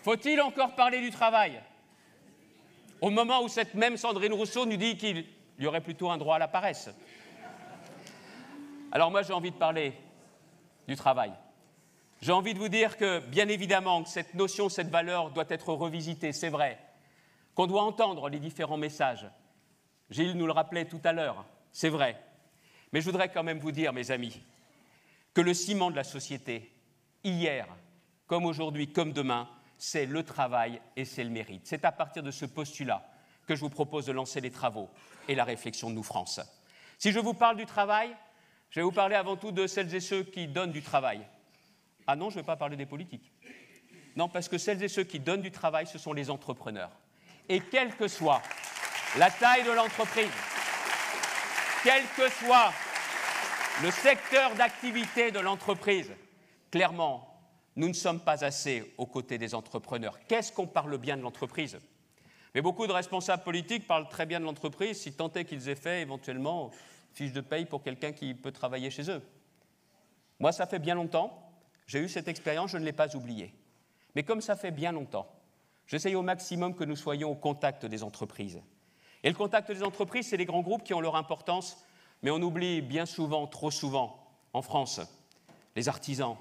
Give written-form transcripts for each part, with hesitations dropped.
Faut-il encore parler du travail? Au moment où cette même Sandrine Rousseau nous dit qu'il y aurait plutôt un droit à la paresse. Alors moi, j'ai envie de parler du travail. J'ai envie de vous dire que, bien évidemment, que cette notion, cette valeur doit être revisitée, c'est vrai, qu'on doit entendre les différents messages. Gilles nous le rappelait tout à l'heure, c'est vrai. Mais je voudrais quand même vous dire, mes amis, que le ciment de la société, hier, comme aujourd'hui, comme demain, c'est le travail et c'est le mérite. C'est à partir de ce postulat que je vous propose de lancer les travaux et la réflexion de Nous France. Si je vous parle du travail, je vais vous parler avant tout de celles et ceux qui donnent du travail. Ah non, je ne vais pas parler des politiques. Non, parce que celles et ceux qui donnent du travail, ce sont les entrepreneurs. Et quelle que soit la taille de l'entreprise, quel que soit le secteur d'activité de l'entreprise, clairement, nous ne sommes pas assez aux côtés des entrepreneurs. Qu'est-ce qu'on parle bien de l'entreprise? Mais beaucoup de responsables politiques parlent très bien de l'entreprise, si tant est qu'ils aient fait éventuellement fiche de paye pour quelqu'un qui peut travailler chez eux. Moi, ça fait bien longtemps, j'ai eu cette expérience, je ne l'ai pas oubliée. Mais comme ça fait bien longtemps, j'essaye au maximum que nous soyons au contact des entreprises. Et le contact des entreprises, c'est les grands groupes qui ont leur importance, mais on oublie bien souvent, trop souvent, en France, les artisans,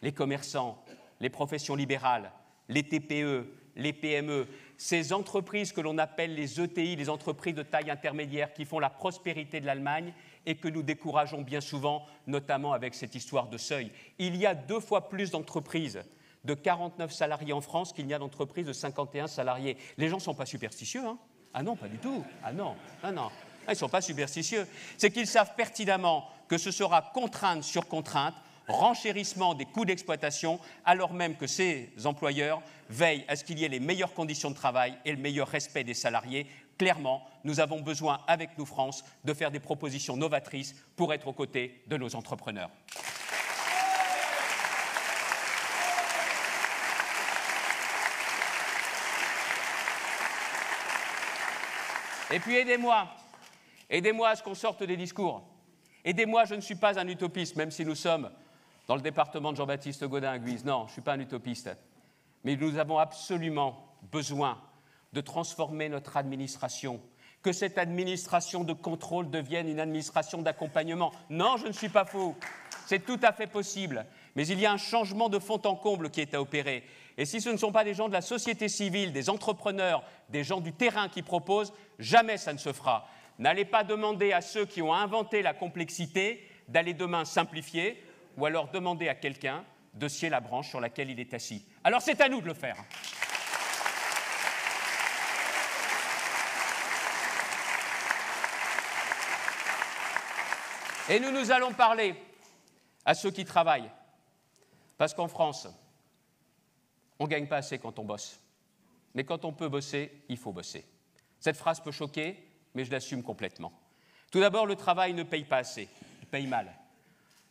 les commerçants, les professions libérales, les TPE, les PME, ces entreprises que l'on appelle les ETI, les entreprises de taille intermédiaire qui font la prospérité de l'Allemagne et que nous décourageons bien souvent, notamment avec cette histoire de seuil. Il y a 2 fois plus d'entreprises de 49 salariés en France qu'il n'y a d'entreprises de 51 salariés. Les gens ne sont pas superstitieux, hein? Ah non, pas du tout. Ah non, non, non. Ils ne sont pas superstitieux. C'est qu'ils savent pertinemment que ce sera contrainte sur contrainte, renchérissement des coûts d'exploitation, alors même que ces employeurs veillent à ce qu'il y ait les meilleures conditions de travail et le meilleur respect des salariés. Clairement, nous avons besoin, avec Nous France, de faire des propositions novatrices pour être aux côtés de nos entrepreneurs. Et puis aidez-moi à ce qu'on sorte des discours. Aidez-moi, je ne suis pas un utopiste, même si nous sommes dans le département de Jean-Baptiste Gaudin à Guise. Non, je ne suis pas un utopiste. Mais nous avons absolument besoin de transformer notre administration, que cette administration de contrôle devienne une administration d'accompagnement. Non, je ne suis pas fou. C'est tout à fait possible. Mais il y a un changement de fond en comble qui est à opérer. Et si ce ne sont pas des gens de la société civile, des entrepreneurs, des gens du terrain qui proposent, jamais ça ne se fera. N'allez pas demander à ceux qui ont inventé la complexité d'aller demain simplifier, ou alors demander à quelqu'un de scier la branche sur laquelle il est assis. Alors c'est à nous de le faire. Et nous allons parler à ceux qui travaillent. Parce qu'en France, on ne gagne pas assez quand on bosse. Mais quand on peut bosser, il faut bosser. Cette phrase peut choquer, mais je l'assume complètement. Tout d'abord, le travail ne paye pas assez, il paye mal.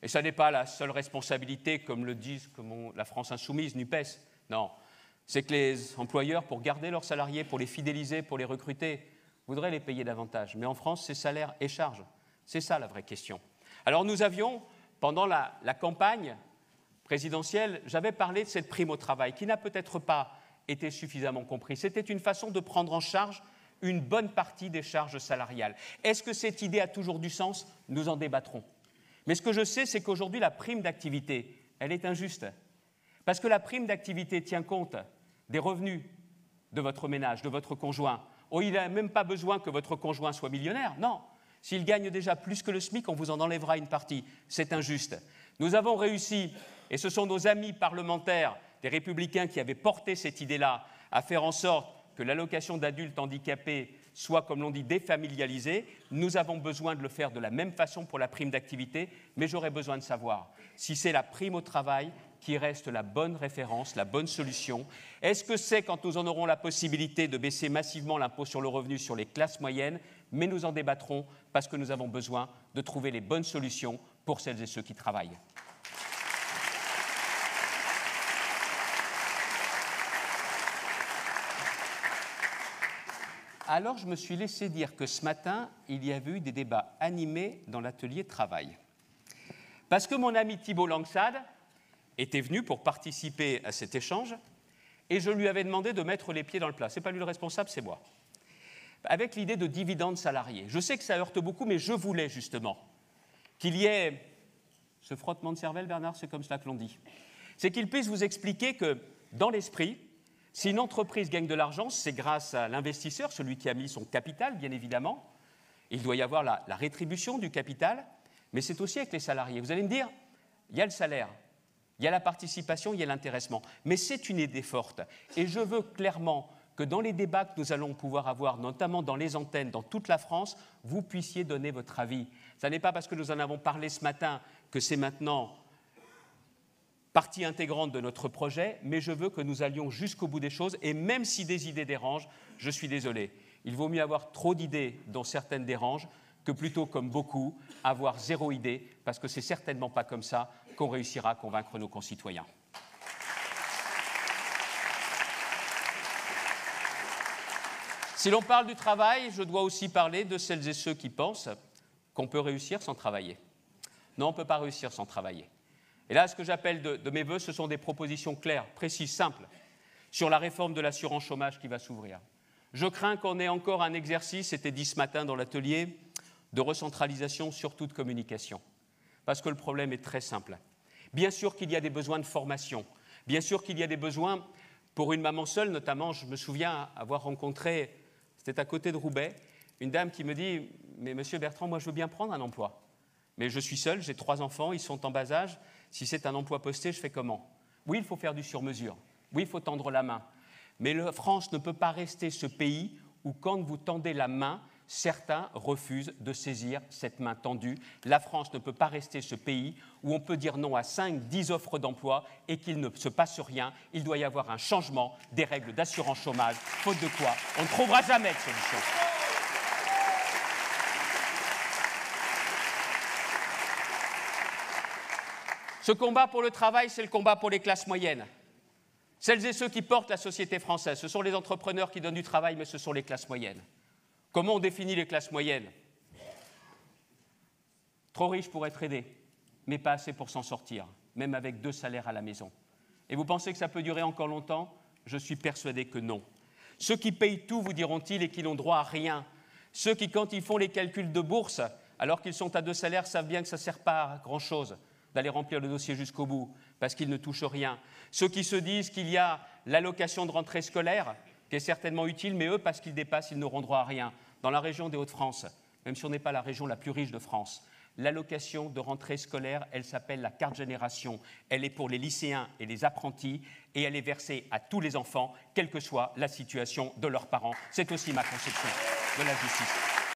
Et ça n'est pas la seule responsabilité, comme le disent la France insoumise, NUPES. Non, c'est que les employeurs, pour garder leurs salariés, pour les fidéliser, pour les recruter, voudraient les payer davantage. Mais en France, c'est salaires et charges. C'est ça la vraie question. Alors nous avions, pendant la campagne présidentielle, j'avais parlé de cette prime au travail, qui n'a peut-être pas été suffisamment comprise. C'était une façon de prendre en charge une bonne partie des charges salariales. Est-ce que cette idée a toujours du sens? Nous en débattrons. Mais ce que je sais, c'est qu'aujourd'hui, la prime d'activité, elle est injuste. Parce que la prime d'activité tient compte des revenus de votre ménage, de votre conjoint. Oh, il n'a même pas besoin que votre conjoint soit millionnaire. Non. S'il gagne déjà plus que le SMIC, on vous en enlèvera une partie. C'est injuste. Nous avons réussi, et ce sont nos amis parlementaires, des Républicains qui avaient porté cette idée-là, à faire en sorte que l'allocation d'adultes handicapés soit, comme l'on dit, défamilialisée. Nous avons besoin de le faire de la même façon pour la prime d'activité, mais j'aurais besoin de savoir si c'est la prime au travail qui reste la bonne référence, la bonne solution. Est-ce que c'est quand nous en aurons la possibilité de baisser massivement l'impôt sur le revenu sur les classes moyennes? Mais nous en débattrons parce que nous avons besoin de trouver les bonnes solutions pour celles et ceux qui travaillent. Alors, je me suis laissé dire que ce matin, il y avait eu des débats animés dans l'atelier travail. Parce que mon ami Thibault Langsade était venu pour participer à cet échange et je lui avais demandé de mettre les pieds dans le plat. Ce n'est pas lui le responsable, c'est moi. Avec l'idée de dividendes salariés. Je sais que ça heurte beaucoup, mais je voulais justement qu'il y ait ce frottement de cervelle, Bernard, c'est comme cela que l'on dit. C'est qu'il puisse vous expliquer que, dans l'esprit, si une entreprise gagne de l'argent, c'est grâce à l'investisseur, celui qui a mis son capital, bien évidemment. Il doit y avoir la rétribution du capital, mais c'est aussi avec les salariés. Vous allez me dire, il y a le salaire, il y a la participation, il y a l'intéressement, mais c'est une idée forte. Et je veux clairement que dans les débats que nous allons pouvoir avoir, notamment dans les antennes, dans toute la France, vous puissiez donner votre avis. Ce n'est pas parce que nous en avons parlé ce matin que c'est maintenant partie intégrante de notre projet, mais je veux que nous allions jusqu'au bout des choses, et même si des idées dérangent, je suis désolé. Il vaut mieux avoir trop d'idées dont certaines dérangent, que plutôt, comme beaucoup, avoir zéro idée, parce que c'est certainement pas comme ça qu'on réussira à convaincre nos concitoyens. Si l'on parle du travail, je dois aussi parler de celles et ceux qui pensent qu'on peut réussir sans travailler. Non, on ne peut pas réussir sans travailler. Et là, ce que j'appelle de mes voeux, ce sont des propositions claires, précises, simples, sur la réforme de l'assurance chômage qui va s'ouvrir. Je crains qu'on ait encore un exercice, c'était dit ce matin dans l'atelier, de recentralisation, surtout de communication. Parce que le problème est très simple. Bien sûr qu'il y a des besoins de formation, bien sûr qu'il y a des besoins pour une maman seule, notamment, je me souviens avoir rencontré, c'était à côté de Roubaix, une dame qui me dit « Mais monsieur Bertrand, moi je veux bien prendre un emploi, mais je suis seul, j'ai 3 enfants, ils sont en bas âge, si c'est un emploi posté, je fais comment ?» Oui, il faut faire du sur-mesure, oui, il faut tendre la main, mais la France ne peut pas rester ce pays où quand vous tendez la main, certains refusent de saisir cette main tendue. La France ne peut pas rester ce pays où on peut dire non à 5, 10 offres d'emploi et qu'il ne se passe rien. Il doit y avoir un changement des règles d'assurance chômage, faute de quoi on ne trouvera jamais de solution. Ce combat pour le travail, c'est le combat pour les classes moyennes. Celles et ceux qui portent la société française, ce sont les entrepreneurs qui donnent du travail, mais ce sont les classes moyennes. Comment on définit les classes moyennes ? Trop riches pour être aidés, mais pas assez pour s'en sortir, même avec 2 salaires à la maison. Et vous pensez que ça peut durer encore longtemps ? Je suis persuadé que non. Ceux qui payent tout, vous diront-ils, et qui n'ont droit à rien. Ceux qui, quand ils font les calculs de bourse, alors qu'ils sont à 2 salaires, savent bien que ça ne sert pas à grand-chose d'aller remplir le dossier jusqu'au bout, parce qu'ils ne touchent rien. Ceux qui se disent qu'il y a l'allocation de rentrée scolaire, qui est certainement utile, mais eux, parce qu'ils dépassent, ils n'auront droit à rien. Dans la région des Hauts-de-France, même si on n'est pas la région la plus riche de France, l'allocation de rentrée scolaire, elle s'appelle la carte génération. Elle est pour les lycéens et les apprentis, et elle est versée à tous les enfants, quelle que soit la situation de leurs parents. C'est aussi ma conception de la justice.